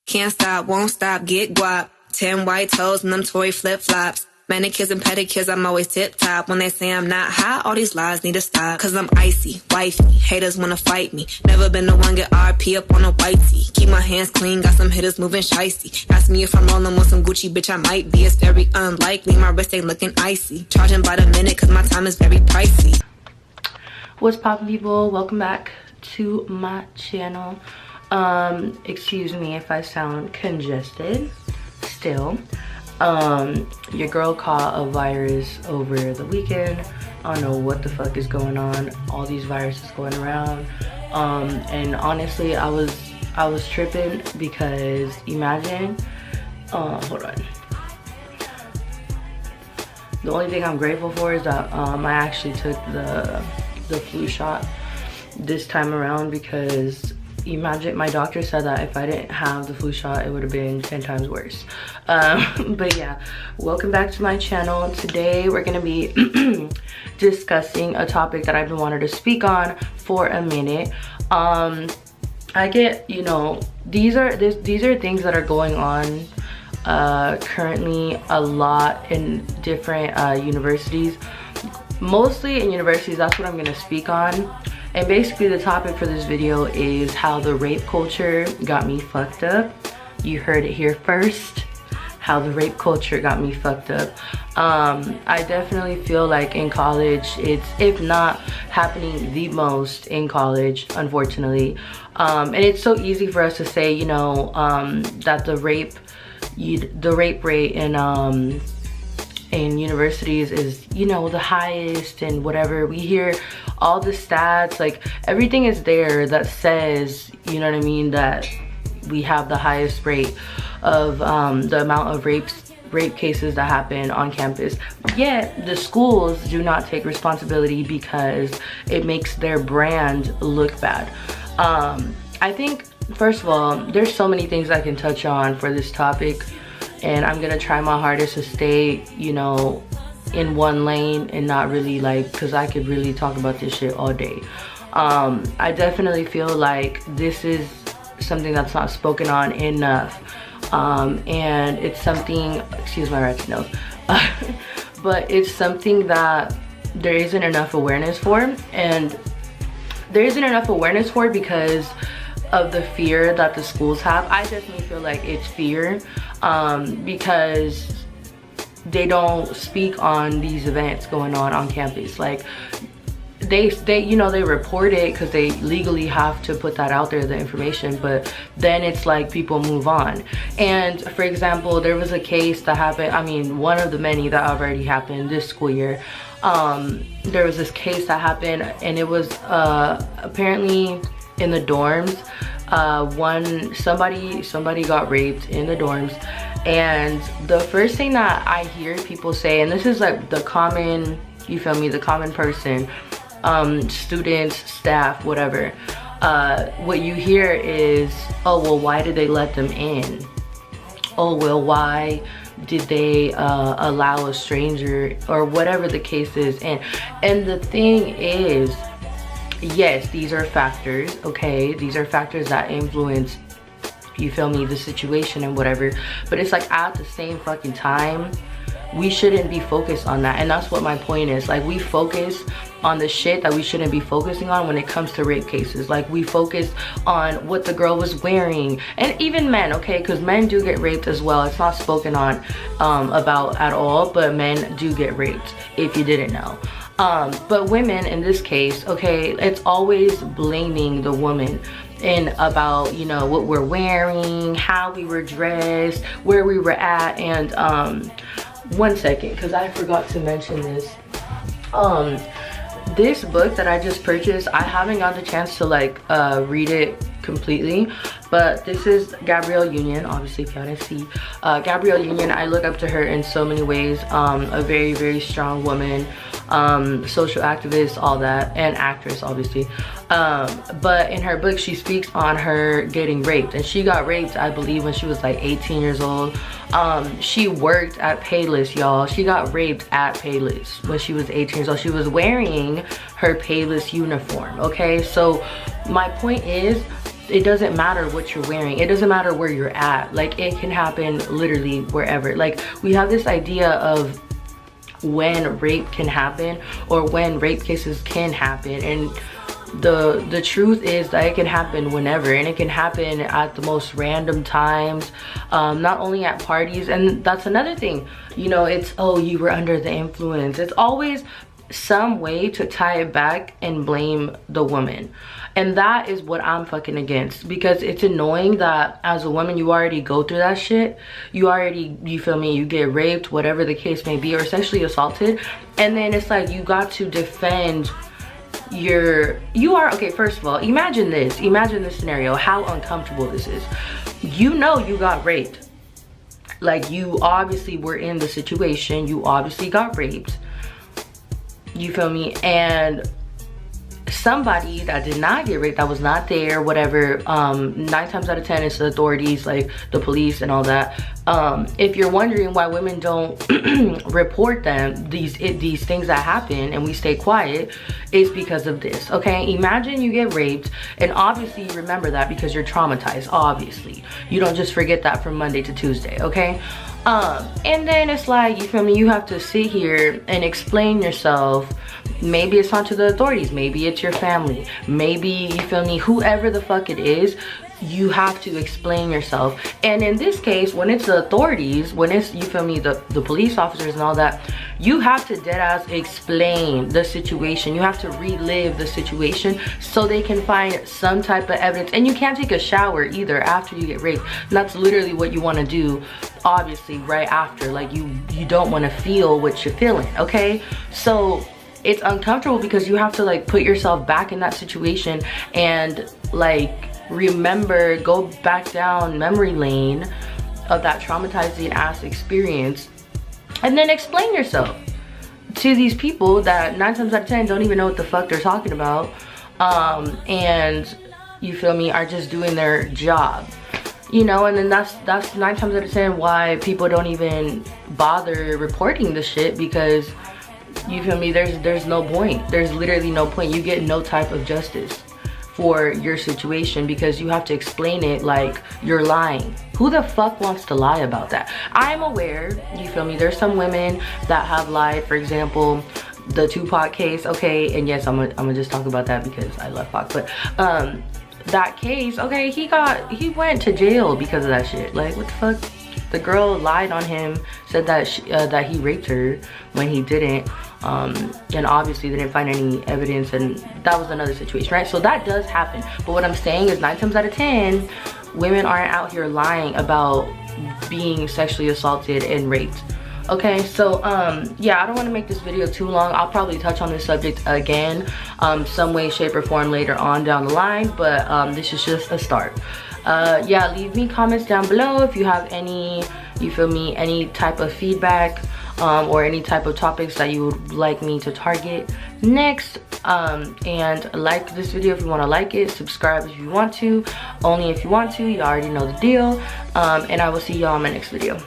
Can't stop, won't stop, get guap. 10 white toes and them Tory flip-flops. Manicures and pedicures, I'm always tip-top. When they say I'm not hot, all these lies need to stop. Cause I'm icy, wifey, haters wanna fight me. Never been the one get RP up on a whitey. Keep my hands clean, got some hitters moving shicey. Ask me if I'm rolling with some Gucci, bitch, I might be. It's very unlikely, my wrist ain't looking icy. Charging by the minute, cause my time is very pricey. What's poppin', people? Welcome back to my channel. Excuse me if I sound congested still. Your girl caught a virus over the weekend. I don't know what the fuck is going on. All these viruses going around. And honestly, I was tripping because imagine, hold on. The only thing I'm grateful for is that I actually took the flu shot this time around, because imagine, my doctor said that if I didn't have the flu shot, it would have been 10 times worse. But yeah, welcome back to my channel. Today we're gonna be discussing a topic that I've been wanting to speak on for a minute. I get, you know, these are things that are going on currently a lot in different universities. Mostly in universities, that's what I'm gonna speak on. And basically the topic for this video is how the rape culture got me fucked up. You heard it here first. How the rape culture got me fucked up. I definitely feel like in college, it's, if not happening the most in college, unfortunately. And it's so easy for us to say, you know, that the rape rate in universities is, you know, the highest and whatever. We hear all the stats, like everything is there that says, you know what I mean, that we have the highest rate of the amount of rape cases that happen on campus. Yet the schools do not take responsibility because it makes their brand look bad. I think, first of all, there's so many things I can touch on for this topic, and I'm gonna try my hardest to stay, you know, in one lane and not really, like, because I could really talk about this shit all day. I definitely feel like this is something that's not spoken on enough. And it's something, excuse my ratchet nose, but it's something that there isn't enough awareness for. And there isn't enough awareness for because of the fear that the schools have. I definitely feel like it's fear, because they don't speak on these events going on campus. Like they you know, they report it because they legally have to put that out there, the information, but then it's like people move on. And for example, there was a case that happened, I mean, one of the many that already happened this school year. There was this case that happened, and it was apparently in the dorms. Somebody got raped in the dorms, and the first thing that I hear people say, and this is like the common, you feel me, the common person, students, staff, whatever, what you hear is, oh well, why did they let them in? Oh well, why did they allow a stranger, or whatever the case is. And the thing is, yes, these are factors, okay? These are factors that influence, you feel me, the situation and whatever. But it's like, at the same fucking time, we shouldn't be focused on that. And that's what my point is. Like, we focus on the shit that we shouldn't be focusing on when it comes to rape cases. Like, we focus on what the girl was wearing. And even men, okay? Because men do get raped as well. It's not spoken on about at all, but men do get raped, if you didn't know. But women in this case, okay, it's always blaming the woman and about, you know, what we're wearing, how we were dressed, where we were at. And one second, because I forgot to mention this. This book that I just purchased, I haven't got the chance to like read it completely, but this is Gabrielle Union. Obviously, if y'all didn't see, Gabrielle Union, I look up to her in so many ways. A very, very strong woman, social activist, all that, and actress, obviously. But in her book, she speaks on her getting raped, and she got raped, I believe, when she was like 18 years old. She worked at Payless, y'all. She got raped at Payless when she was 18 years old. She was wearing her Payless uniform, okay? So my point is, it doesn't matter what you're wearing. It doesn't matter where you're at. Like, it can happen literally wherever. Like, we have this idea of when rape can happen or when rape cases can happen, and the truth is that it can happen whenever, and it can happen at the most random times, not only at parties. And that's another thing, you know, it's, oh, you were under the influence. It's always some way to tie it back and blame the woman, and that is what I'm fucking against, because it's annoying that as a woman you already go through that shit. You already, you feel me, you get raped, whatever the case may be, or sexually assaulted, and then it's like you got to defend okay, first of all, imagine this scenario, how uncomfortable this is. You know you got raped, like, you obviously were in the situation, you obviously got raped, you feel me, and somebody that did not get raped, that was not there, whatever, 9 times out of 10 it's the authorities, like the police and all that. If you're wondering why women don't report these things that happen and we stay quiet, it's because of this. Okay, imagine you get raped, and obviously you remember that because you're traumatized. Obviously you don't just forget that from Monday to Tuesday. Okay, and then it's like, you feel me, you have to sit here and explain yourself. Maybe it's not to the authorities, maybe it's your family, maybe, you feel me, whoever the fuck it is, you have to explain yourself. And in this case, when it's the authorities, when it's, you feel me, the police officers and all that, you have to deadass explain the situation. You have to relive the situation so they can find some type of evidence. And you can't take a shower either after you get raped. And that's literally what you want to do, obviously, right after. Like, you don't want to feel what you're feeling, okay? So it's uncomfortable because you have to, like, put yourself back in that situation and, like, remember, go back down memory lane of that traumatizing ass experience, and then explain yourself to these people that 9 times out of 10 don't even know what the fuck they're talking about, and, you feel me, are just doing their job, you know. And then that's 9 times out of 10 why people don't even bother reporting the shit, because, you feel me, there's no point. There's literally no point. You get no type of justice for your situation because you have to explain it like you're lying. Who the fuck wants to lie about that? I'm aware, you feel me, there's some women that have lied. For example, the Tupac case, okay, and yes, I'm gonna just talk about that because I love Pac, but that case, okay, he went to jail because of that shit. Like, what the fuck? The girl lied on him, said that that he raped her when he didn't, and obviously they didn't find any evidence, and that was another situation, right? So that does happen. But what I'm saying is 9 times out of 10, women aren't out here lying about being sexually assaulted and raped. Okay, so yeah, I don't want to make this video too long. I'll probably touch on this subject again some way, shape, or form later on down the line, but this is just a start. Yeah, leave me comments down below if you have any, you feel me, any type of feedback or any type of topics that you would like me to target next, and like this video if you want to like it, subscribe if you want to, only if you want to, you already know the deal, and I will see y'all in my next video.